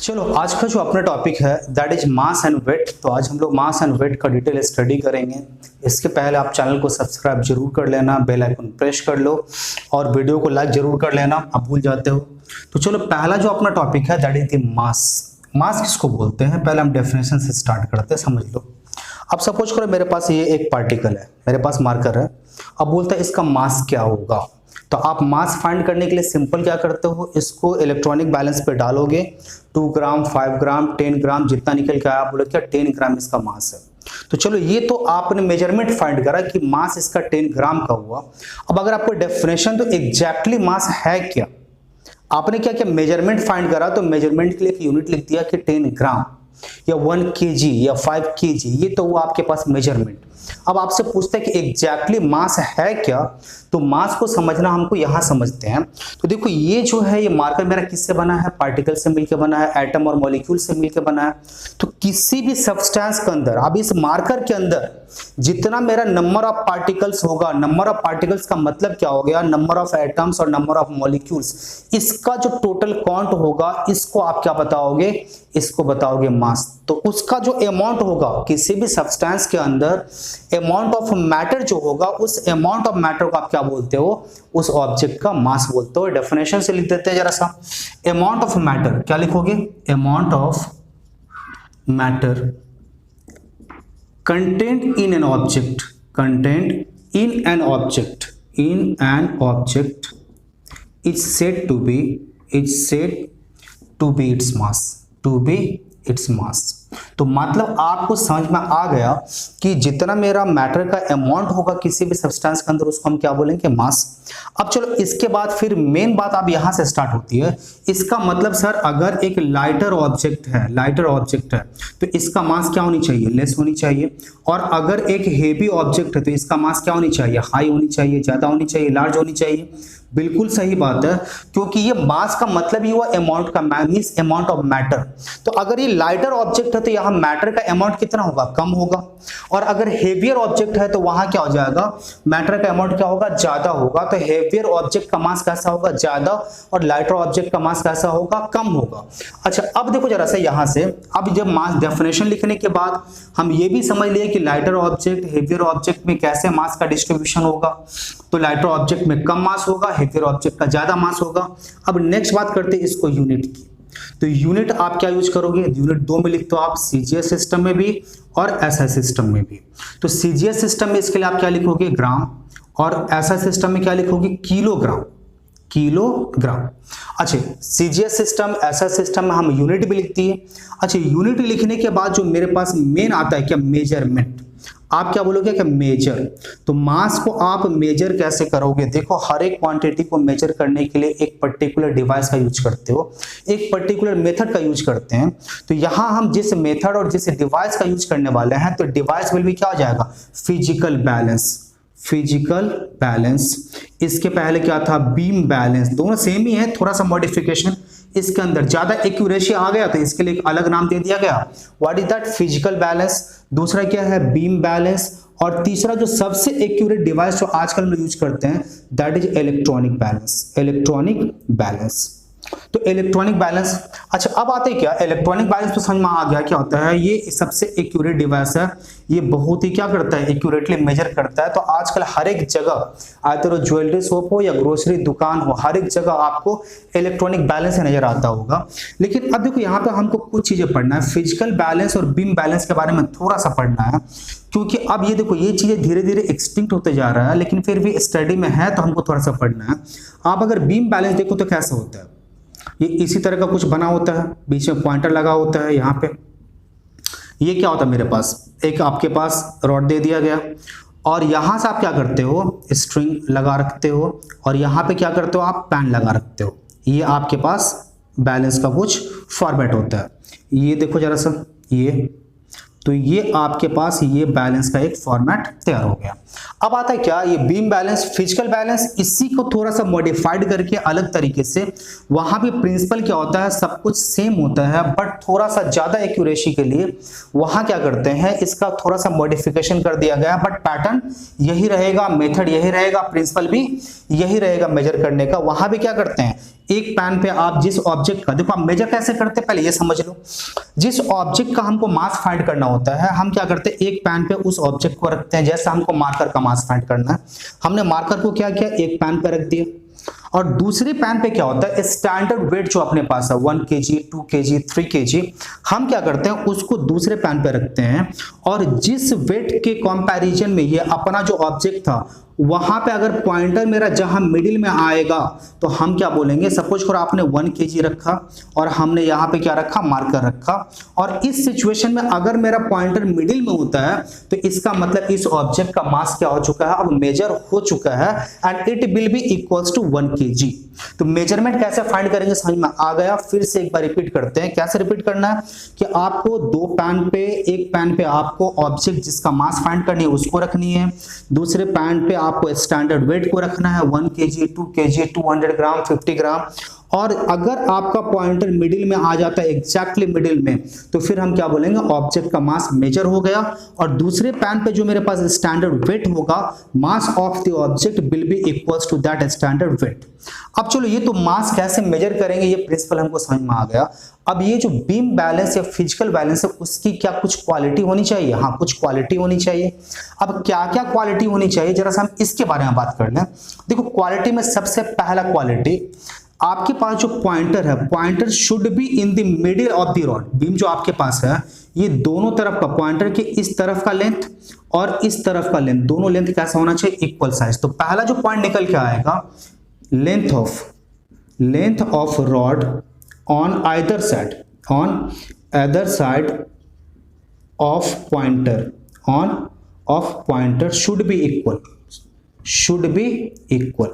चलो आज का जो अपना टॉपिक है that is mass and weight. तो आज हम लोग मास एंड वेट का डिटेल स्टडी करेंगे। इसके पहले आप चैनल को सब्सक्राइब जरूर कर लेना, बेल आइकन प्रेस कर लो और वीडियो को लाइक जरूर कर लेना, आप भूल जाते हो। तो चलो पहला जो अपना टॉपिक है दैट इज द मास। मास किसको बोलते हैं, पहले हम डेफिनेशन से स्टार्ट करते हैं, समझ लो। अब सपोज करो मेरे पास ये एक पार्टिकल है, मेरे पास मार्कर है। अब बोलता है इसका मास क्या होगा। तो आप मास फाइंड करने के लिए सिंपल क्या करते हो, इसको इलेक्ट्रॉनिक बैलेंस पे डालोगे। 2 ग्राम, 5 ग्राम, 10 ग्राम जितना निकल के आया, आप बोले क्या 10 ग्राम इसका मास है। तो चलो ये तो आपने मेजरमेंट फाइंड करा कि मास इसका 10 ग्राम का हुआ। अब अगर आपको डेफिनेशन तो एग्जैक्टली मास है क्या, आपने क्या क्या मेजरमेंट फाइंड करा, तो मेजरमेंट के लिए एक यूनिट लिख दिया कि 10 ग्राम या 1 kg या 5 kg, ये तो वो आपके पास मेजरमेंट। अब आपसे पूछते हैं कि एग्जैक्टली मास है क्या, तो मास को समझना हमको यहां समझते हैं। तो देखो ये जो है ये मार्कर मेरा किससे बना है, पार्टिकल से मिलकर बना है, एटम और मॉलिक्यूल से मिलकर बना है। तो किसी भी सब्सटेंस के अंदर, अब इस मार्कर के अंदर जितना मेरा नंबर ऑफ पार्टिकल्स होगा, नंबर ऑफ पार्टिकल्स का मतलब क्या हो गया, नंबर ऑफ एटम्स और नंबर ऑफ मॉलिक्यूल्स, इसका जो टोटल काउंट होगा इसको आप क्या बताओगे, इसको बताओगे मास। तो उसका जो अमाउंट होगा किसी भी सब्सटेंस के अंदर, अमाउंट ऑफ मैटर जो होगा, उस अमाउंट ऑफ मैटर को आप क्या बोलते हो, उस ऑब्जेक्ट का मास बोलते हो। डेफिनेशन से लिख देते हैं जरा सा। अमाउंट ऑफ मैटर क्या लिखोगे, amount of matter contained in an object, contained in an object, in an object is said to be its mass, to be its mass। तो मतलब आपको समझ में आ गया कि जितना मेरा मैटर का अमाउंट होगा किसी भी सब्सटेंस के अंदर, उसको हम क्या बोलेंगे, मास। अब चलो इसके बाद फिर मेन बात अब यहां से स्टार्ट होती है। इसका मतलब सर अगर एक लाइटर ऑब्जेक्ट है तो इसका मास क्या होनी चाहिए, लेस होनी चाहिए। और अगर एक हेवी ऑब्जेक्ट है तो इसका मास क्या होनी चाहिए, हाई होनी चाहिए, ज्यादा होनी चाहिए, लार्ज होनी चाहिए। बिल्कुल सही बात है, क्योंकि ये मास का मतलब ही हुआ अमाउंट का, मींस अमाउंट ऑफ मैटर। तो अगर ये लाइटर ऑब्जेक्ट है तो यहाँ मैटर का अमाउंट कितना होगा, कम होगा। और अगर हेवियर ऑब्जेक्ट है तो वहां क्या हो जाएगा, मैटर का अमाउंट क्या होगा, ज्यादा होगा। तो हेवियर ऑब्जेक्ट का मास कैसा होगा, ज्यादा, और लाइटर ऑब्जेक्ट का मास कैसा होगा, कम होगा। अच्छा अब देखो जरा सा यहां से, अब जब मास डेफिनेशन लिखने के बाद हम ये भी समझ लिए कि लाइटर ऑब्जेक्ट हेवियर ऑब्जेक्ट में कैसे मास का डिस्ट्रीब्यूशन होगा। तो लाइटर ऑब्जेक्ट में कम मास होगा, हेवियर ऑब्जेक्ट का ज्यादा मास होगा। अब नेक्स्ट बात करते हैं इसको यूनिट की। तो यूनिट आप क्या यूज करोगे, यूनिट 2 में लिखते हो आप, सीजीएस सिस्टम में भी और एसआई सिस्टम में भी। तो सीजीएस सिस्टम में इसके लिए आप क्या लिखोगे, ग्राम, और एसआई सिस्टम में क्या लिखोगे, किलोग्राम। अच्छा सीजीएस सिस्टम, एसआई सिस्टम में हम यूनिट भी लिखती है। अच्छा यूनिट लिखने के बाद जो मेरे पास मेन आता है क्या, मेजरमेंट। आप क्या बोलोगे, क्या मेजर। तो मास को आप मेजर कैसे करोगे, देखो हर एक क्वांटिटी को मेजर करने के लिए एक पर्टिकुलर डिवाइस का यूज करते हो, एक पर्टिकुलर मेथड का यूज करते हैं। तो यहां हम जिस मेथड और जिस डिवाइस का यूज करने वाले हैं, तो डिवाइस विल भी क्या हो जाएगा, फिजिकल बैलेंस। इसके पहले क्या था, बीम बैलेंस। दोनों सेम ही है, थोड़ा सा मॉडिफिकेशन। इसके अंदर ज्यादा एक्यूरेसी आ गया तो इसके लिए एक अलग नाम दे दिया गया, what is that, physical balance. दूसरा क्या है, बीम बैलेंस। और तीसरा जो सबसे एक्यूरेट डिवाइस जो आजकल हम यूज करते हैं दैट इज इलेक्ट्रॉनिक बैलेंस। तो इलेक्ट्रॉनिक बैलेंस। अच्छा अब आते हैं क्या, इलेक्ट्रॉनिक बैलेंस तो समझ में आ गया क्या होता है। ये सबसे एक्यूरेट डिवाइस है, ये बहुत ही क्या करता है, एक्यूरेटली मेजर करता है। तो आजकल हर एक जगह, आइदर ज्वेलरी शॉप हो या ग्रोसरी दुकान हो, हर एक जगह आपको इलेक्ट्रॉनिक बैलेंस नजर आता होगा। लेकिन अब देखो यहाँ पे हमको कुछ चीजें पढ़ना है, फिजिकल बैलेंस और बीम बैलेंस के बारे में थोड़ा सा पढ़ना है, क्योंकि अब ये देखो ये चीजें धीरे धीरे एक्सटिंक्ट होते जा रहा है, लेकिन फिर भी स्टडी में है तो हमको थोड़ा सा पढ़ना है। आप अगर बीम बैलेंस देखो तो कैसा होता है, ये इसी तरह का कुछ बना होता है, बीच में पॉइंटर लगा होता है। यहाँ पे ये क्या होता है, मेरे पास एक आपके पास रॉड दे दिया गया, और यहां से आप क्या करते हो, स्ट्रिंग लगा रखते हो, और यहाँ पे क्या करते हो, आप पैन लगा रखते हो। ये आपके पास बैलेंस का कुछ फॉर्मेट होता है। ये देखो जरा सा, ये तो ये आपके पास ये बैलेंस का एक फॉर्मेट तैयार हो गया। अब आता है क्या, ये बीम बैलेंस, फिजिकल बैलेंस, इसी को थोड़ा सा मॉडिफाइड करके अलग तरीके से। वहां भी प्रिंसिपल क्या होता है, सब कुछ सेम होता है, बट थोड़ा सा ज्यादा एक्यूरेसी के लिए वहां क्या करते हैं, इसका थोड़ा सा मॉडिफिकेशन कर दिया गया, बट पैटर्न यही रहेगा, मेथड यही रहेगा, प्रिंसिपल भी यही रहेगा मेजर करने का। वहां भी क्या करते हैं, एक पैन पे आप जिस ऑब्जेक्ट का, देखो आप मेजर कैसे करते हैं पहले ये समझ लो। जिस ऑब्जेक्ट का हमको मास फाइंड करना होता है, हम क्या करते हैं, एक पैन पे उस ऑब्जेक्ट को रखते हैं। जैसे हमको मार्कर का मास फाइंड करना है, हमने मार्कर को क्या किया, एक पैन पे रख दिया। और दूसरे पैन पे क्या होता है, स्टैंडर्ड वेट जो अपने पास है 1 kg 2 kg 3 kg, हम क्या करते हैं उसको दूसरे पैन पे रखते हैं। और जिस वेट के कंपैरिजन में ये अपना जो ऑब्जेक्ट था, वहां पे अगर पॉइंटर मेरा जहां मिडिल में आएगा तो हम क्या बोलेंगे, सपोज करो आपने 1 kg रखा और हमने यहाँ पे क्या रखा, मार्कर रखा। और इस सिचुएशन में अगर मेरा पॉइंटर मिडिल में होता है तो इसका मतलब इस ऑब्जेक्ट का मास क्या हो चुका है, अब मेजर हो चुका है, and it will be equals to 1 kg। तो मेजरमेंट कैसे फाइंड करेंगे समझ में आ गया। फिर से एक बार रिपीट करते हैं, कैसे रिपीट करना है कि आपको दो पैन पे, एक पैन पे आपको ऑब्जेक्ट जिसका मास फाइंड करनी है उसको रखनी है, दूसरे पैन पे आपको स्टैंडर्ड वेट को रखना है 1 kg 2 kg 200 ग्राम 50 ग्राम। और अगर आपका पॉइंटर मिडिल में आ जाता है, एग्जैक्टली मिडिल में, तो फिर हम क्या बोलेंगे, ऑब्जेक्ट का मास मेजर हो गया। और दूसरे पैन पे जो मेरे पास स्टैंडर्ड वेट होगा, mass of the object will be equals to that standard weight. अब चलो ये तो मास कैसे मेजर करेंगे ये प्रिंसिपल हमको समझ में आ गया। अब ये जो बीम बैलेंस या फिजिकल बैलेंस है उसकी क्या कुछ क्वालिटी होनी चाहिए, हाँ कुछ क्वालिटी होनी चाहिए। अब क्या क्या क्वालिटी होनी चाहिए जरा सा हम इसके बारे में बात कर लें। देखो क्वालिटी में सबसे पहला क्वालिटी, आपके पास जो पॉइंटर है, pointer should be in the middle of the rod. Beam जो आपके पास है ये दोनों तरफ का, पॉइंटर के इस तरफ का लेंथ और इस तरफ का लेंथ, दोनों लेंथ कैसा होना चाहिए, इक्वल साइज। तो पहला जो पॉइंट निकल के आएगा, length of rod on either side of pointer should be equal.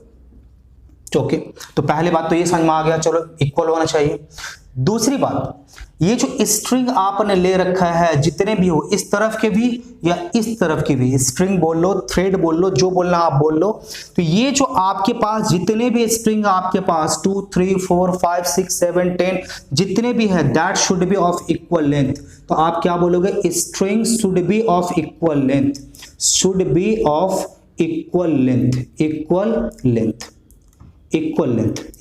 Okay, तो पहली बात तो ये समझ में आ गया, चलो इक्वल होना चाहिए। दूसरी बात, ये जो स्ट्रिंग आपने ले रखा है, जितने भी हो, इस तरफ के भी या इस तरफ के भी, स्ट्रिंग बोल लो, थ्रेड बोल लो, जो बोलना आप बोल लो, तो ये जो आपके पास जितने भी स्ट्रिंग आपके पास 2 3 4 5 6 7 10 जितने भी है, that should be of equal length. तो आप क्या बोलोगे, string should be of equal length,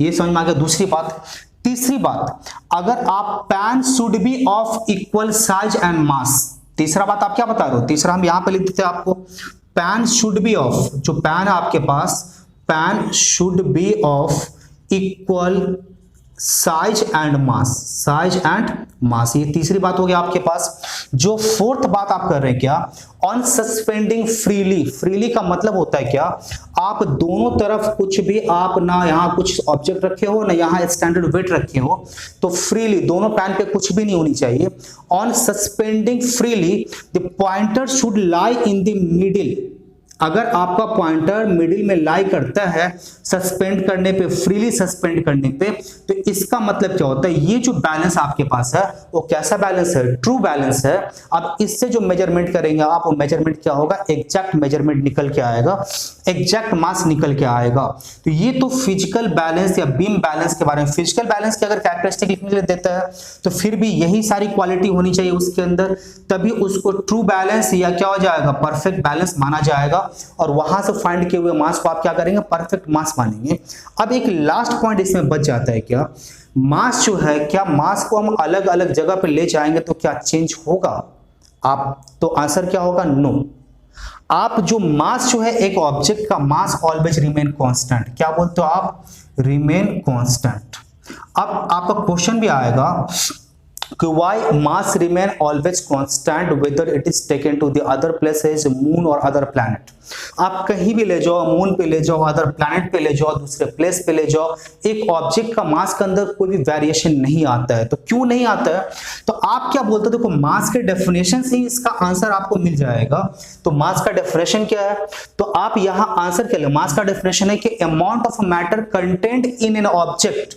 ये समझ में आ गया। दूसरी बात, तीसरी बात, अगर आप pan should be of equal size and मास। तीसरा बात आप क्या बता रहे हो, तीसरा हम यहां पे लिख देते हैं आपको, पैन शुड बी ऑफ, जो पैन है आपके पास, pan should be of equal size and mass, ये तीसरी बात हो गई आपके पास। जो फोर्थ बात आप कर रहे हैं क्या, ऑन सस्पेंडिंग फ्रीली का मतलब होता है क्या, आप दोनों तरफ कुछ भी, आप ना यहाँ कुछ ऑब्जेक्ट रखे हो ना यहाँ स्टैंडर्ड वेट रखे हो, तो फ्रीली दोनों पैन पे कुछ भी नहीं होनी चाहिए। On suspending freely the pointer should lie in the middle. अगर आपका पॉइंटर मिडिल में लाई करता है सस्पेंड करने पे, फ्रीली सस्पेंड करने पे, तो इसका मतलब क्या होता है, ये जो बैलेंस आपके पास है वो कैसा बैलेंस है, ट्रू बैलेंस है। अब इससे जो मेजरमेंट करेंगे आप, वो मेजरमेंट क्या होगा, एग्जैक्ट मेजरमेंट निकल के आएगा, एग्जैक्ट मास निकल के आएगा। तो ये तो फिजिकल बैलेंस या बीम बैलेंस के बारे में। फिजिकल बैलेंस के अगर कैरेक्टरिस्टिक लिखने के लिए देता है तो फिर भी यही सारी क्वालिटी होनी चाहिए उसके अंदर, तभी उसको ट्रू बैलेंस या क्या हो जाएगा, परफेक्ट बैलेंस माना जाएगा। और वहां से फाइंड किए हुए मास को आप क्या करेंगे, परफेक्ट मास मानेंगे। अब एक लास्ट पॉइंट इसमें बच जाता है, क्या मास जो है, क्या मास को हम अलग अलग जगह पे ले जाएंगे तो क्या चेंज होगा, आप तो आंसर क्या होगा, नो। आप जो मास जो है, एक ऑब्जेक्ट का मास ऑलवेज रिमेन कांस्टेंट, क्या बोलते हो आप, रिमेन कांस्टेंट। अब आपका क्वेश्चन भी आएगा कि why mass remain always constant whether it is taken to the other places, moon or other planet। आप कहीं भी ले जाओ, मून पे ले जाओ, अदर प्लैनेट पे ले जाओ, दूसरे प्लेस पे ले जाओ, एक ऑब्जेक्ट का मास के अंदर कोई भी वेरिएशन नहीं आता है। तो क्यों नहीं आता है, तो आप क्या बोलते हो, देखो मास के डेफिनेशन से ही इसका आंसर आपको मिल जाएगा। तो मास का डेफिनेशन क्या है, तो आप यहां आंसर क्या ले, मास का डेफिनेशन है कि amount of matter content in an object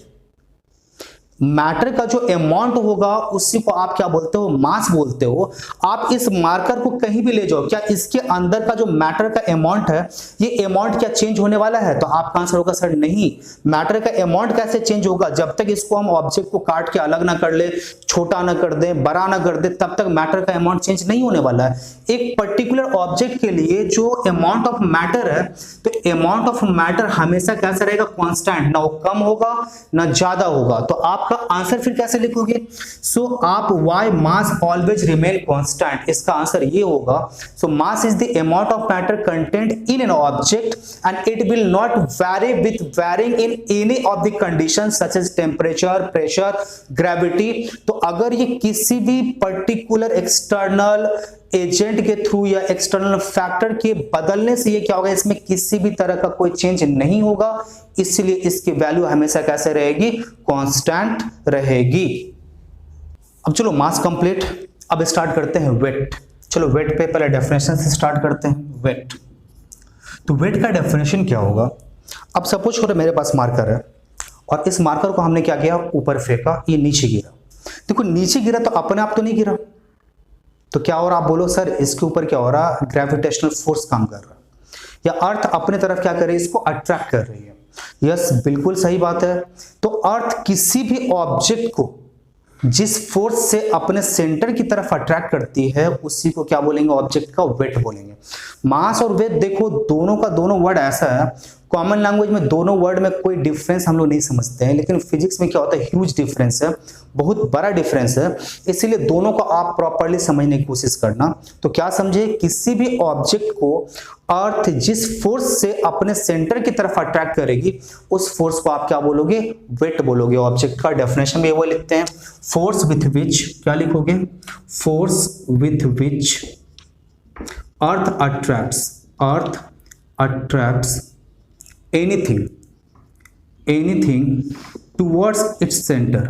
matter का जो अमाउंट होगा उसी को आप क्या बोलते हो, मास बोलते हो। आप इस मार्कर को कहीं भी ले जाओ, क्या इसके अंदर का जो मैटर का अमाउंट है ये अमाउंट क्या चेंज होने वाला है? तो आपका आंसर होगा सर नहीं। मैटर का अमाउंट कैसे चेंज होगा? जब तक इसको हम ऑब्जेक्ट को काट के अलग ना कर ले, छोटा ना कर दे, बड़ा ना कर दे, तब तक मैटर का अमाउंट चेंज नहीं होने वाला है। एक पर्टिकुलर ऑब्जेक्ट के लिए जो अमाउंट ऑफ मैटर है, तो अमाउंट ऑफ मैटर हमेशा कैसा रहेगा, कांस्टेंट, ना वो कम होगा ना ज्यादा होगा। तो आपका आंसर फिर कैसे लिखोगे? सो आप why mass always remain constant, इसका आंसर ये होगा। So mass is the amount of matter content in an object and it will not vary with varying in any of the conditions such as temperature, pressure, gravity. तो अगर ये किसी भी particular external agent के through या external factor के बदलने से ये क्या होगा, इसमें किसी भी तरह का कोई चेंज नहीं होगा, इसलिए इसकी वैल्यू हमेशा कैसे रहेगी, कांस्टेंट रहेगी। अब चलो मास कंप्लीट, अब स्टार्ट करते हैं वेट। चलो वेट पे पहले डेफिनेशन से स्टार्ट करते हैं। वेट, तो वेट का डेफिनेशन क्या होगा? अब सपोज करो मेरे पास मार्कर है और इस मार्कर को हमने क्या किया, ऊपर फेंका, ये नीचे गिरा। देखो नीचे गिरा तो अपने आप तो नहीं गिरा, तो क्या हो रहा, आप बोलो सर इसके ऊपर क्या हो रहा, ग्रेविटेशनल फोर्स काम कर रहा है, या अर्थ अपने तरफ क्या कर रही है, इसको अट्रैक्ट कर रही है। यस, बिल्कुल सही बात है। तो अर्थ किसी भी ऑब्जेक्ट को जिस फोर्स से अपने सेंटर की तरफ अट्रैक्ट करती है उसी को क्या बोलेंगे, ऑब्जेक्ट का वेट बोलेंगे। मास और वेट देखो दोनों का दोनों वर्ड ऐसा है, कॉमन लैंग्वेज में दोनों वर्ड में कोई डिफरेंस हम लोग नहीं समझते हैं, लेकिन फिजिक्स में क्या होता है, ह्यूज डिफरेंस है, बहुत बड़ा डिफरेंस है, इसीलिए दोनों को आप प्रॉपर्ली समझने की कोशिश करना। तो क्या समझे, किसी भी ऑब्जेक्ट को अर्थ जिस फोर्स से अपने सेंटर की तरफ अट्रैक्ट करेगी उस फोर्स को आप क्या बोलोगे, वेट बोलोगे। ऑब्जेक्ट का डेफिनेशन भी वो लिखते हैं, फोर्स विथ विच, क्या लिखोगे, force with which earth attracts anything towards its center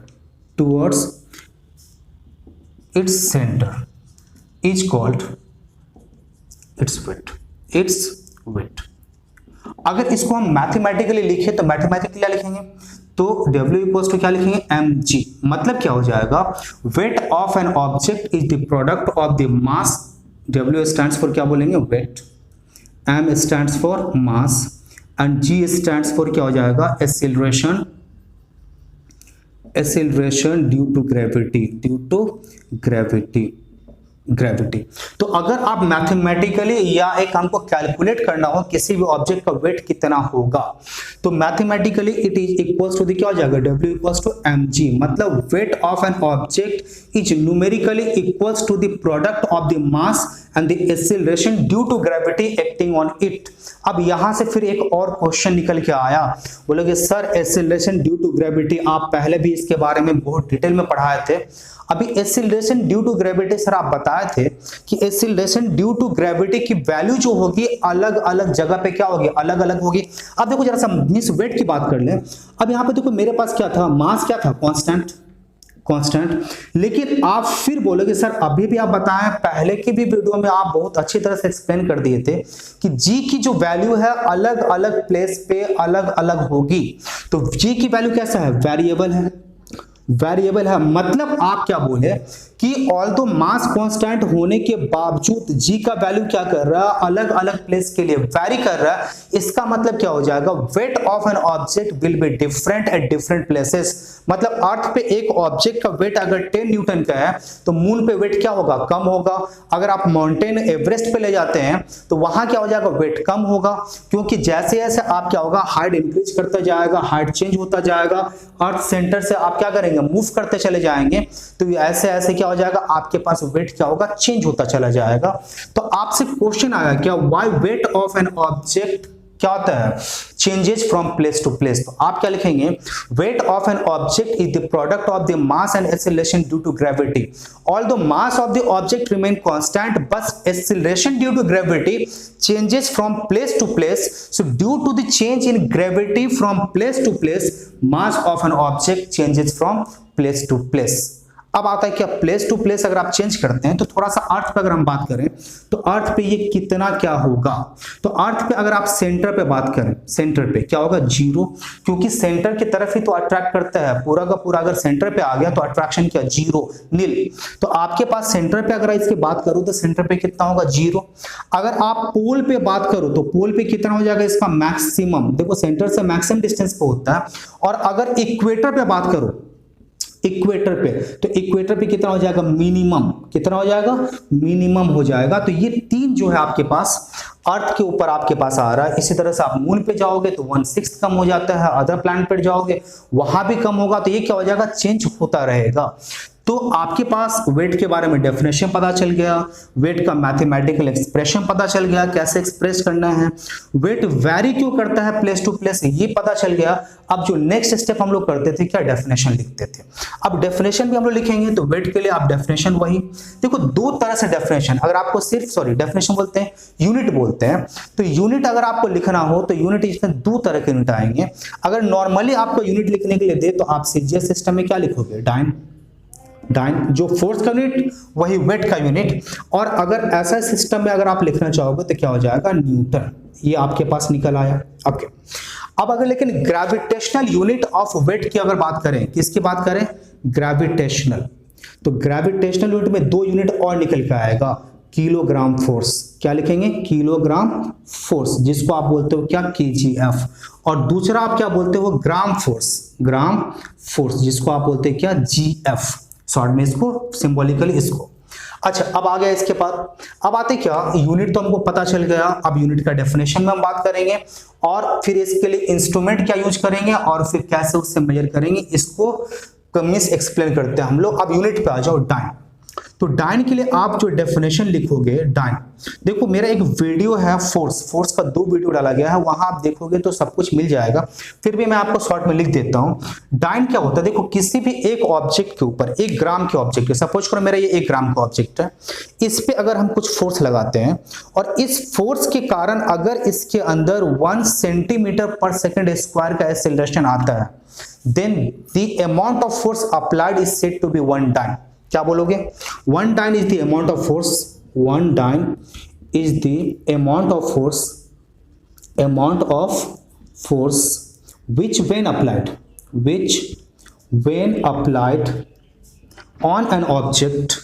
is called its weight। अगर इसको हम मैथमेटिकली लिखे तो मैथमेटिकली क्या लिखेंगे, तो W इक्वल्स टू क्या लिखेंगे, mg। मतलब क्या हो जाएगा, weight of an object is the product of the mass. W stands for क्या बोलेंगे, weight, m stands for mass and G stands for क्या हो जाएगा, एक्सीलरेशन ड्यू टू ग्रेविटी। तो अगर आप मैथमेटिकली या एक हमको कैलकुलेट करना हो किसी भी ऑब्जेक्ट का वेट कितना होगा, तो mathematically it is equals to क्या हो जाएगा, W इक्वल्स टू mg। मतलब weight of an object is numerically equals to the product of the mass and the acceleration due to gravity acting on it. अब यहां से फिर एक और क्वेश्चन निकल के आया, बोलोगे sir acceleration due to gravity, आप पहले भी इसके बारे में बहुत डिटेल में पढ़ाए थे। अभी acceleration due to gravity sir आप बताए थे कि एक्सीलरेशन ड्यू टू ग्रेविटी की वैल्यू जो होगी अलग अलग जगह पे क्या होगी, अलग अलग होगी। अब देखो जरा सा इस वेट की बात कर लें। अब यहाँ पे देखो मेरे पास क्या था, मास क्या था, कांस्टेंट। लेकिन आप फिर बोलोगे सर अभी भी आप बताएं, पहले की भी वीडियो में आप बहुत अच्छी तरह से एक्सप्लेन कर दिए थे कि जी की जो वैल्यू है अलग अलग प्लेस पे अलग अलग होगी। तो जी की वैल्यू कैसा है, वेरिएबल है। मतलब आप क्या बोले कि ऑल्दो मास कांस्टेंट होने के बावजूद जी का वैल्यू क्या कर रहा है, अलग अलग प्लेस के लिए वैरी कर रहा है। इसका मतलब क्या हो जाएगा, weight of an object will be different at different places. मतलब अर्थ पे एक ऑब्जेक्ट का वेट अगर 10 न्यूटन का है तो मून पे वेट क्या होगा, कम होगा। अगर आप माउंटेन एवरेस्ट पे ले जाते हैं तो वहां क्या हो जाएगा, वेट कम होगा, क्योंकि जैसे जैसे आप क्या होगा, हाइट इंक्रीज करता जाएगा, हाइट चेंज होता जाएगा, अर्थ सेंटर से आप क्या करेंगे, मूव करते चले जाएंगे। तो ऐसे ऐसे क्या हो जाएगा, आपके पास वेट क्या होगा, चेंज होता चला जाएगा। तो आपसे क्वेश्चन आया क्या, why weight of an object क्या होता है, changes from place to place. तो आप क्या लिखेंगे, weight of an object is the product of the mass and acceleration due to gravity. Although mass of the object remain constant but acceleration due to gravity changes from place to place. So due to the change in gravity from place to place, mass of an object changes from place to place. अब आता है क्या place to place अगर आप change करते हैं तो थोड़ा सा अर्थ पे अगर हम बात करें तो अर्थ पे ये कितना क्या होगा, तो अर्थ पे अगर आप सेंटर पे बात करें, सेंटर पे क्या होगा 0, क्योंकि सेंटर की तरफ ही तो अट्रैक्ट करता है, पूरा का पूरा अगर सेंटर पे आ गया तो अट्रैक्शन क्या 0 नील। तो आपके पास सेंटर पे अगर इसकी बात करूं तो सेंटर पे कितना होगा 0। अगर आप पोल पे बात करो तो पोल पे कितना हो जाएगा इसका मैक्सिमम, देखो सेंटर से मैक्सिमम डिस्टेंस पे होता है। और अगर इक्वेटर पे बात करो, इक्वेटर पे, तो इक्वेटर पे कितना हो जाएगा मिनिमम, कितना हो जाएगा मिनिमम हो जाएगा। तो ये 3 जो है आपके पास अर्थ के ऊपर आपके पास आ रहा है। इसी तरह से आप मून पे जाओगे तो 1/6 कम हो जाता है, अदर प्लैनेट पर जाओगे वहां भी कम होगा। तो ये क्या हो जाएगा चेंज होता रहेगा। तो आपके पास वेट के बारे में डेफिनेशन पता चल गया, वेट का मैथमेटिकल एक्सप्रेशन पता चल गया कैसे एक्सप्रेस करना है, वेट वैरी क्यों करता है प्लेस टू प्लेस ये पता चल गया। अब जो नेक्स्ट स्टेप हम लोग करते थे क्या डेफिनेशन लिखते थे। अब डेफिनेशन भी हम लोग लिखेंगे तो वेट के लिए आप डेफिनेशन वही देखो 2 तरह से डेफिनेशन, अगर आपको सिर्फ डेफिनेशन बोलते हैं, यूनिट बोलते हैं। तो यूनिट अगर आपको लिखना हो तो यूनिट इसमें 2 तरह के यूनिट आएंगे। अगर नॉर्मली आपको यूनिट लिखने के लिए दे तो आप सीजीएस सिस्टम में क्या लिखोगे डाइन, जो फोर्स का यूनिट वही वेट का यूनिट। और अगर ऐसा सिस्टम में अगर आप लिखना चाहोगे तो क्या हो जाएगा न्यूटन, ये आपके पास निकल आया। ओके अब अगर लेकिन ग्रेविटेशनल यूनिट ऑफ वेट की अगर बात करें, किसकी बात करें ग्रेविटेशनल, तो ग्रेविटेशनल यूनिट में 2 यूनिट और निकल के आएगा, किलोग्राम फोर्स, क्या लिखेंगे किलोग्राम फोर्स, जिसको आप बोलते हो क्या केजीएफ। और दूसरा आप क्या बोलते हो ग्राम फोर्स, जिसको आप बोलते हैं क्या जीएफ, शॉर्ट में इसको सिंबॉलिकली इसको। अच्छा अब आ गया इसके बाद, अब आते क्या यूनिट तो हमको पता चल गया। अब यूनिट का डेफिनेशन में हम बात करेंगे और फिर इसके लिए इंस्ट्रूमेंट क्या यूज करेंगे और फिर कैसे उससे मेजर करेंगे, इसको मिस एक्सप्लेन करते हैं हम लोग। अब यूनिट पे आ जाओ डाइन। तो डाइन के लिए आप जो डेफिनेशन लिखोगे डाइन, देखो मेरा एक वीडियो है फोर्स का 2 वीडियो डाला गया है, वहां आप देखोगे तो सब कुछ मिल जाएगा। फिर भी मैं आपको शॉर्ट में लिख देता हूं। डाइन क्या होता है, देखो किसी भी एक ऑब्जेक्ट के ऊपर 1 ग्राम के ऑब्जेक्ट है, सपोज करो मेरा ये 1 ग्राम का ऑब्जेक्ट है, इस पे अगर हम कुछ फोर्स लगाते हैं और इस फोर्स के कारण अगर इसके अंदर 1 सेंटीमीटर पर सेकेंड स्क्वायर का एक्सेलरेशन आता है, then the amount of force applied is said to be 1 dyne. क्या बोलोगे 1 dyne is the amount of force, 1 dyne is the amount of force which when applied on an object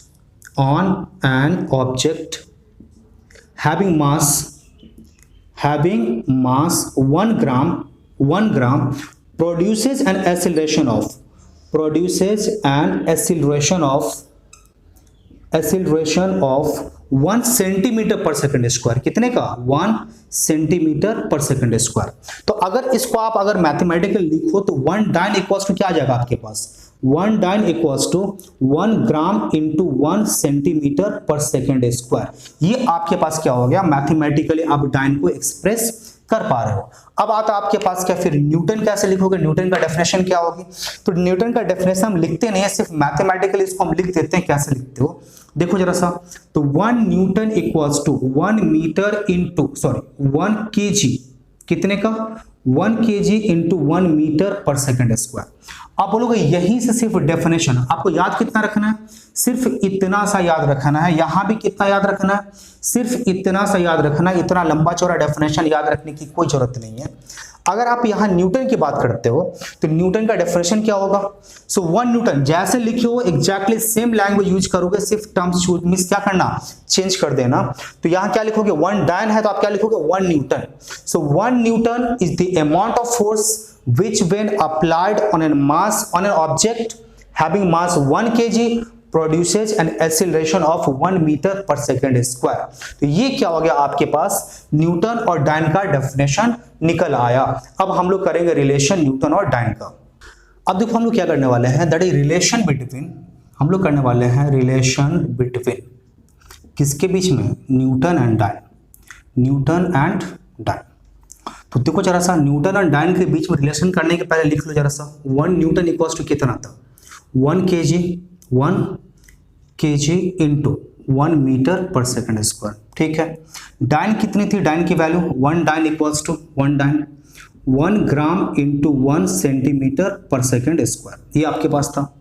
having mass 1 gram produces an acceleration of 1 centimetre per second square, कितने का 1 centimetre per second square. तो अगर इसको आप अगर mathematical लिखो तो 1 dyne equals to क्या आ जाएगा आपके पास, 1 dyne equals to 1 gram into 1 centimetre per second square. ये आपके पास क्या हो गया मैथमेटिकली आप डाइन को एक्सप्रेस कर पा रहे हो। अब आता आपके पास क्या फिर न्यूटन कैसे लिखोगे, न्यूटन का डेफिनेशन क्या होगी। तो न्यूटन का डेफिनेशन हम लिखते नहीं है, सिर्फ मैथमेटिकली इसको हम लिख देते हैं। कैसे लिखते हो देखो जरा सा, तो 1 newton equals to 1 metre into 1 kg, कितने का 1 kg into 1 metre per second square. आप बोलोगे यहीं से सिर्फ डेफिनेशन आपको याद कितना रखना है, सिर्फ इतना सा याद रखना है। यहां भी कितना याद रखना है, सिर्फ इतना सा याद रखना है। इतना लंबा चौड़ा डेफिनेशन याद रखने की कोई जरूरत नहीं है। अगर आप यहां न्यूटन की बात करते हो तो न्यूटन का डेफिनेशन क्या होगा, 1 न्यूटन जैसे लिखे हो एग्जैक्टली सेम लैंग्वेज यूज करोगे, सिर्फ टर्म्स मींस क्या करना चेंज कर देना। तो यहां क्या लिखोगे 1 डाइन है तो आप क्या लिखोगे 1 Newton. 1 Newton is the amount of force which when applied on an object having mass 1 kg produces an acceleration of 1 meter per second square। तो ये क्या हो गया आपके पास न्यूटन और डाइन का डेफिनेशन निकल आया। अब हम लोग करेंगे रिलेशन न्यूटन और डाइन का। अब देखो हम लोग क्या करने वाले हैं, दैट इज रिलेशन बिटवीन, हम लोग करने वाले हैं रिलेशन बिटवीन किसके बीच में, newton and dyne, newton and dyne. तो देखो जरा सा न्यूटन और डाइन के बीच में रिलेशन करने के पहले लिख लो जरा सा, 1 न्यूटन इक्वल्स टू कितना था 1 kg into 1 metre per second square, ठीक है। डाइन कितनी थी, डाइन की value 1 dyne equals to 1 dyne 1 gram into 1 centimetre per second square, ये आपके पास था।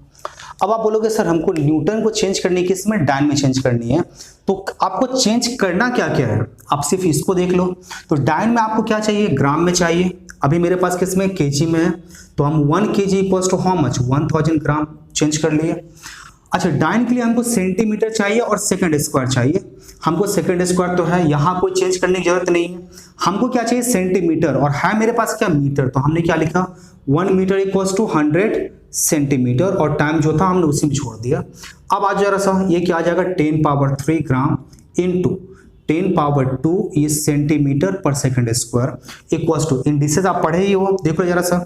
अब आप बोलोगे सर हमको न्यूटन को चेंज करनी है, किस में, डायन में चेंज करनी है। तो आपको चेंज करना क्या क्या है, आप सिर्फ इसको देख लो। तो डायन में आपको क्या चाहिए, ग्राम में चाहिए। अभी मेरे पास किस में, केजी में है, तो हम 1 kg equals to how much, 1000 gram, change कर लिए। अच्छा, डायन के लिए हमको सेंटीमीटर चाहिए और सेकंड स्क्वायर चाहिए। हमको सेकंड स्क्वायर तो है, यहाँ कोई चेंज करने की जरूरत नहीं है। हमको क्या चाहिए, सेंटीमीटर, और है मेरे पास क्या, मीटर। तो हमने क्या लिखा, 1 मीटर इक्वल्स टू 100 सेंटीमीटर, और टाइम जो था हमने उसी में छोड़ दिया। अब आज जरा सा ये क्या आ जाएगा, 10 पावर 3 ग्राम इंटू 10 पावर 2 ये centimetre per second square equals to, indices आप पढ़े ही हो, देखो जरा सा।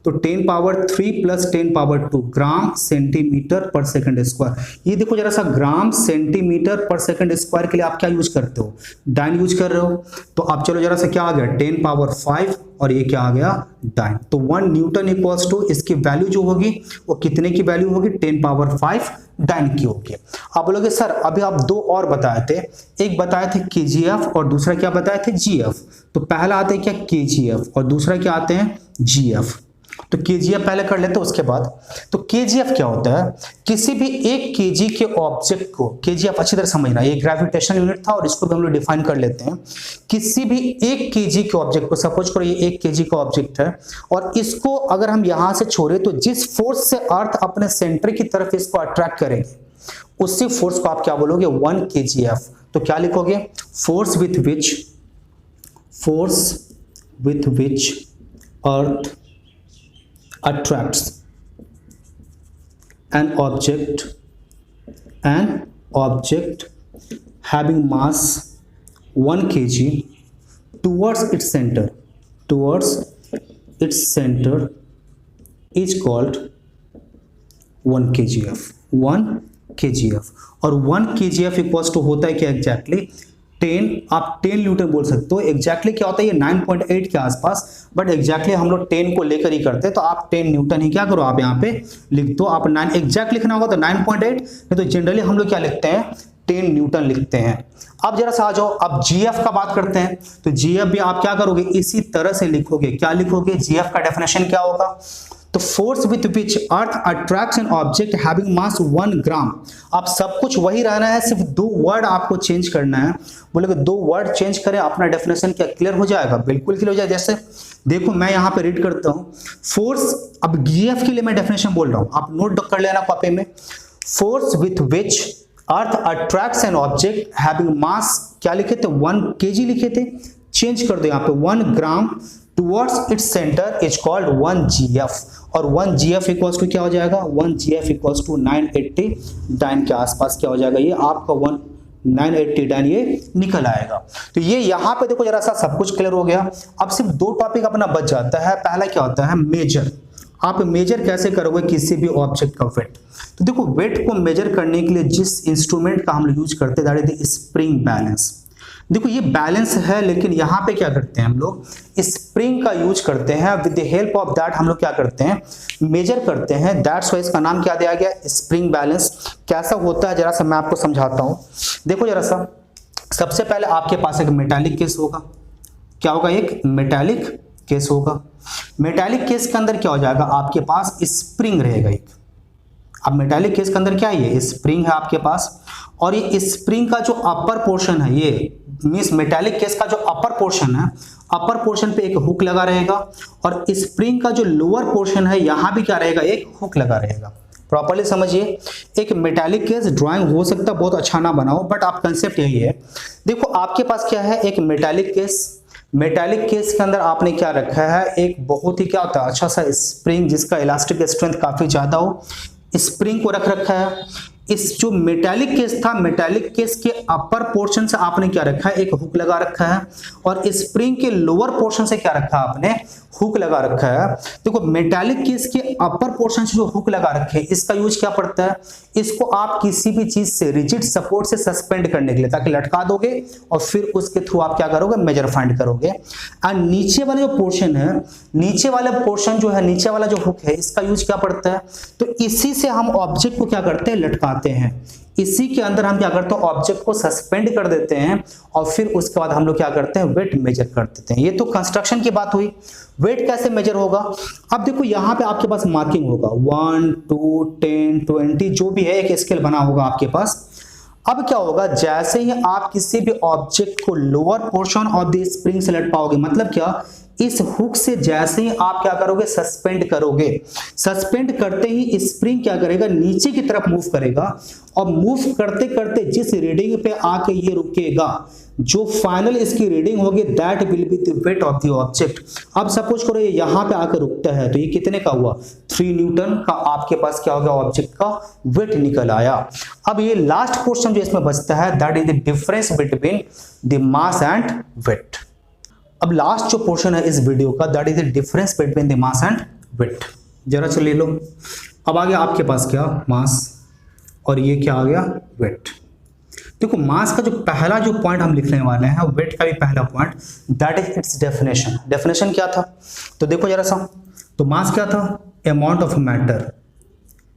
तो 10 power 3 plus 10 power 2 gram centimetre per second square. ये देखो जरा सा, gram centimetre per second square के लिए आप क्या यूज करते हो, डाइन यूज कर रहे हो। तो आप चलो जरा सा, क्या आ गया, 10 पावर 5 और ये क्या आ गया, डाइन। तो 1 न्यूटन इक्वल्स टू, इसकी वैल्यू जो होगी वो कितने की वैल्यू होगी, 10 पावर 5 डाइन की होगी। आप बोलोगे सर अभी आप दो और बताए थे, एक बताए थे केजीएफ और दूसरा क्या बताए थे, जीएफ। तो पहला आते हैं क्या, केजीएफ, और दूसरा क्या आते हैं, जीएफ। तो केजीएफ पहले कर लेते हैं उसके बाद। तो केजीएफ क्या होता है, किसी भी 1 केजी के ऑब्जेक्ट को, केजीएफ अच्छी तरह समझना, ये ग्रेविटेशनल यूनिट था और इसको भी हम लोग डिफाइन कर लेते हैं। किसी भी 1 केजी के ऑब्जेक्ट को, सपोज करो ये 1 केजी का ऑब्जेक्ट है, और इसको अगर हम यहां से छोड़े तो जिस फोर्स से अर्थ अपने सेंटर की तरफ इसको अट्रैक्ट करेगी, उसी फोर्स को आप क्या बोलोगे, 1 केजीएफ। तो क्या लिखोगे, force with which earth attracts an object having mass 1 kg towards its center is called 1 kgf। 1 kgf, और 1 kgf इक्वल्स टू होता है क्या, एग्जैक्टली 10, आप 10 न्यूटन बोल सकते हो। एग्जैक्टली क्या होता है, ये 9.8 के आसपास, बट एग्जैक्टली हम लोग 10 को लेकर ही करते हैं। तो आप 10 न्यूटन ही क्या करो, आप यहाँ पे लिख दो। आप 9 एग्जैक्ट लिखना होगा तो 9.8, नहीं तो जनरली हम लोग क्या लिखते हैं, 10 न्यूटन लिखते हैं। अब जरा सा आ जाओ, अब जीएफ का बात करते हैं। तो जीएफ भी आप क्या करोगे, इसी तरह से लिखोगे। क्या लिखोगे, जीएफ का डेफिनेशन क्या होगा, तो force with which earth attracts an object having mass 1 ग्राम। आप सब कुछ वही रहना है, सिर्फ 2 वर्ड आपको चेंज करना है। बोले 2 वर्ड चेंज करें, अपना डेफिनेशन क्या क्लियर हो जाएगा, बिल्कुल क्लियर हो जाएगा। जैसे देखो मैं यहाँ पे रीड करता हूँ, फोर्स, अब जीएफ के लिए मैं डेफिनेशन बोल रहा हूँ, आप नोट कर लेना कॉपी में। Force with which earth attracts an object having mass, क्या लिखे थे, 1 kg लिखे थे, चेंज कर दो यहाँ पे 1 ग्राम towards its center is called 1 GF, और 1 GF इक्वल्स टू क्या हो जाएगा, 1 GF इक्वल्स टू 980 डाइन के आसपास क्या हो जाएगा, ये आपका 980 डाइन ये निकल आएगा। तो ये यहाँ पे देखो जरा सा, सब कुछ क्लियर हो गया। अब सिर्फ 2 टॉपिक अपना बच जाता है। पहला क्या होता है, मेजर। आप मेजर कैसे करोगे किसी भी ऑब्जेक्ट का वेट। तो देखो वेट को मेजर करने के लिए जिस इंस्ट्रूमेंट का हम लोग यूज करते हैं, दैट इज स्प्रिंग बैलेंस। देखो ये बैलेंस है, लेकिन यहाँ पे क्या करते हैं हम लोग, स्प्रिंग का यूज करते हैं। With the help of that हम लोग क्या करते हैं, मेजर करते हैं। दैट्स वाई इसका नाम क्या दिया गया, स्प्रिंग बैलेंस। कैसा होता है जरा सा मैं आपको समझाता हूँ। देखो जरा सा, सबसे पहले आपके पास एक मेटालिक केस होगा। क्या होगा, एक मेटालिक केस होगा। मेटालिक केस के अंदर क्या हो जाएगा, आपके पास स्प्रिंग रहेगा एक। अब मेटालिक केस के अंदर क्या है, ये स्प्रिंग है आपके पास, और ये स्प्रिंग का जो अपर पोर्शन है, ये मींस मेटालिक केस का जो अपर पोर्शन है, अपर पोर्शन पे एक हुक लगा रहेगा, और स्प्रिंग का जो लोअर पोर्शन है यहां भी क्या रहेगा, एक हुक लगा रहेगा। प्रॉपर्ली समझिए। एक मेटालिक केस ड्राइंग हो सकता है बहुत अच्छा ना बनाओ, बट आप कंसेप्ट यही है। देखो आपके पास क्या है, एक मेटालिक केस। मेटालिक केस के अंदर आपने क्या रखा है, एक बहुत ही क्या होता है अच्छा सा स्प्रिंग, जिसका इलास्टिक स्ट्रेंथ काफी ज्यादा हो, स्प्रिंग को रख रखा है। इस जो मेटालिक केस था, मेटालिक केस के अपर पोर्शन से आपने क्या रखा है, एक हुक लगा रखा है, और स्प्रिंग के लोअर पोर्शन से क्या रखा है आपने, हुक लगा रखा है। देखो मेटालिक केस के अपर पोर्शन से जो हुक लगा रखे हैं, इसका यूज क्या पड़ता है, इसको आप किसी भी चीज से रिजिड सपोर्ट से सस्पेंड करने के लिए, ताकि लटका दोगे और फिर उसके थ्रू आप क्या करोगे, मेजर फाइंड करोगे। एंड नीचे वाला जो पोर्शन है, नीचे वाला पोर्शन जो है, नीचे वाला जो हुक है, इसका यूज क्या पड़ता है, तो इसी से हम ऑब्जेक्ट को क्या करते हैं, लटकाते बनाते हैं, इसी के अंदर हम क्या करते हैं, ऑब्जेक्ट को सस्पेंड कर देते हैं और फिर उसके बाद हम लोग क्या करते हैं, वेट मेजर कर देते हैं। ये तो कंस्ट्रक्शन की बात हुई। वेट कैसे मेजर होगा, अब देखो यहाँ पे आपके पास मार्किंग होगा 1 2 10 20 जो भी है, एक स्केल बना होगा आपके पास। अब क्या होगा, जैसे ही आप किसी भी ऑब्जेक्ट को lower portion of the spring से लट पाओगे, मतलब क्या, इस हुक से जैसे ही आप क्या करोगे, सस्पेंड करोगे, सस्पेंड करते ही स्प्रिंग क्या करेगा, नीचे की तरफ मूव करेगा और मूव करते करते जिस रीडिंग पे आके ये रुकेगा, जो फाइनल इसकी रीडिंग होगी, that will be the weight of the object. अब सपोज करो ये यहाँ पे आकर रुकता है, तो ये कितने का हुआ, 3 न्यूटन का आपके पास क्या हो गया, ऑब्जेक्ट का वेट निकल आया। अब ये लास्ट पोर्शन जो इसमें बचता है, that is the difference between the mass and weight. अब लास्ट जो पोर्शन है इस वीडियो का, that is the difference between the mass and weight. जरा चलिए लो, अब आ गया आपके पास क्या, मास, और ये क्या आ गया, वेट। देखो मास का जो पहला जो पॉइंट हम लिखने वाले हैं, वेट का भी पहला point, that is it's definition. Definition क्या था, तो देखो जरा सा, तो मास क्या था, amount of matter,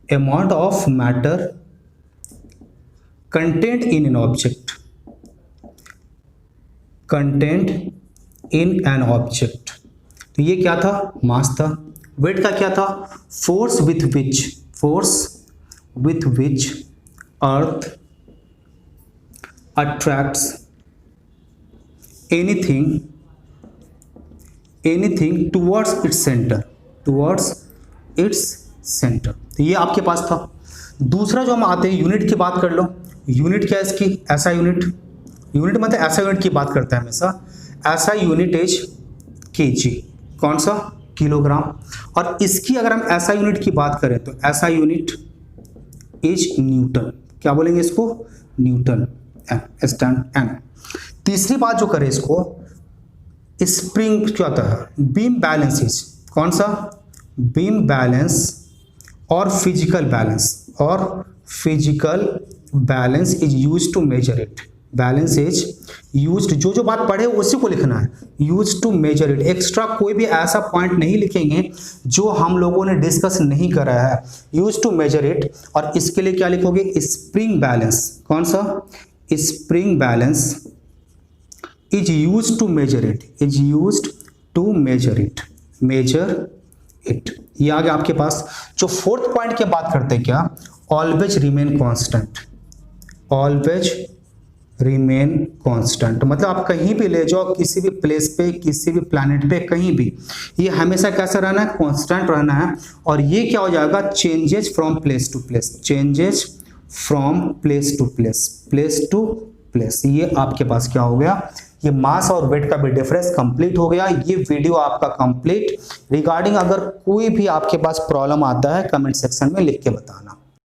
amount of matter content in an object, content in an object. तो ये क्या था, मास था। वेट का क्या था, force with which earth attracts anything towards its centre, तो ये आपके पास था। दूसरा जो हम आते हैं, यूनिट की बात कर लो। यूनिट क्या है इसकी, ऐसा यूनिट मतलब ऐसा यूनिट की बात करता है हमेशा, ऐसा यूनिट इज केजी, कौन सा, किलोग्राम। और इसकी अगर हम ऐसा यूनिट की बात करें तो ऐसा यूनिट इज न्यूटन, क्या बोलेंगे इसको, न्यूटन, स्टैंड एन। तीसरी बात जो करें इसको, स्प्रिंग क्या होता है, बीम बैलेंस इज, कौन सा, बीम बैलेंस और physical balance is used to measure it. Balance is used, जो बात पढ़े उसी को लिखना है, used to measure it. Extra कोई भी ऐसा पॉइंट नहीं लिखेंगे जो हम लोगों ने डिस्कस नहीं करा है, यूज्ड टू मेजर इट। और इसके लिए क्या लिखोगे, स्प्रिंग बैलेंस, कौन सा, spring balance is used to measure it, ये आ गया आपके पास। जो फोर्थ पॉइंट की बात करते हैं क्या, ऑलवेज रिमेन कांस्टेंट, मतलब आप कहीं भी ले जाओ, किसी भी प्लेस पे, किसी भी प्लैनेट पे, कहीं भी, ये हमेशा कैसा रहना है, कांस्टेंट रहना है। और ये क्या हो जाएगा, changes from place to place, ये आपके पास क्या हो गया, ये मास और वेट का भी डिफरेंस कंप्लीट हो गया। ये वीडियो आपका कंप्लीट। रिगार्डिंग अगर कोई भी आपके पास प्रॉब्लम आता है, कमेंट सेक्शन में लिख के बताना।